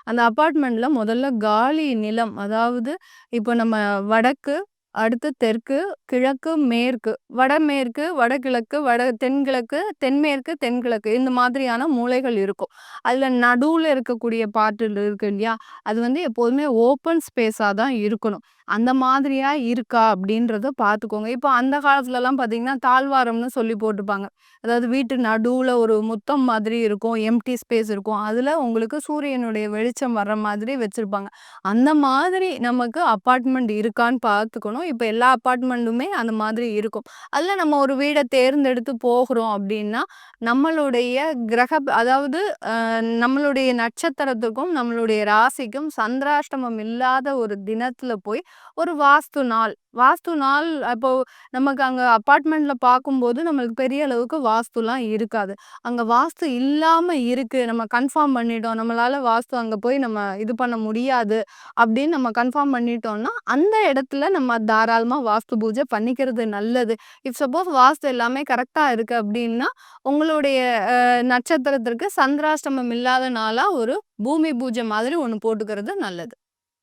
அந்த அபார்ட்மெண்ட்ல முதல்ல காலி நிலம். அதாவது இப்போ நம்ம வடக்கு, அடுத்து தெற்கு, கிழக்கு, மேற்கு, வடமேற்கு, வடகிழக்கு, தென்கிழக்கு, தென்மேற்கு, தென்கிழக்கு இந்த மாதிரியான மூலைகள் இருக்கும். அதுல நடுவுல இருக்கக்கூடிய பார்ட் இருக்கு இல்லையா? அது வந்து எப்போதுமே ஓப்பன் ஸ்பேஸா தான் இருக்கணும். அந்த மாதிரியா இருக்கா அப்படின்றத பார்த்துக்கோங்க. இப்போ அந்த காலத்துலலாம் பார்த்தீங்கன்னா, தாழ்வாரம்னு சொல்லி போட்டுப்பாங்க. அதாவது வீட்டு நடுவுல ஒரு முத்தம் மாதிரி இருக்கும். எம்ப்டி ஸ்பேஸ் இருக்கும். அதுல உங்களுக்கு சூரியனுடைய வெளிச்சம் வர்ற மாதிரி வச்சிருப்பாங்க. அந்த மாதிரி நமக்கு அபார்ட்மெண்ட் இருக்கான்னு பார்த்துக்கணும். இப்ப எல்லா அபார்ட்மெண்ட்டுமே அந்த மாதிரி இருக்கும். அதுல நம்ம ஒரு வீட தேர்ந்தெடுத்து போகுறோம் அப்படின்னா, நம்மளுடைய அதாவது நம்மளுடைய நட்சத்திரத்துக்கும், நம்மளுடைய ராசிக்கும் சந்திராஷ்டமம் இல்லாத ஒரு தினத்துல போய் ஒரு வாஸ்து நாள் வாஸ்து நாள் அப்போ நமக்கு அங்க அபார்ட்மெண்ட்ல பார்க்கும்போது நம்மளுக்கு பெரிய அளவுக்கு வாஸ்துலாம் இருக்காது. அங்க வாஸ்து இல்லாம இருக்கு. நம்ம கன்ஃபார்ம் பண்ணிட்டோம். நம்மளால வாஸ்து அங்க போய் நம்ம இது பண்ண முடியாது அப்படின்னு நம்ம கன்ஃபார்ம் பண்ணிட்டோம்னா, அந்த இடத்துல நம்ம தாராளமா வாஸ்து பூஜை பண்ணிக்கிறது நல்லது. இஃப் சப்போஸ் வாஸ்து எல்லாமே கரெக்ட்டா இருக்கு அப்படின்னா, உங்களுடைய நட்சத்திரத்திற்கு சந்திராஷ்டமம் இல்லாத நாளா ஒரு பூமி பூஜை மாதிரி ஒண்ணு போட்டுக்கிறது நல்லது.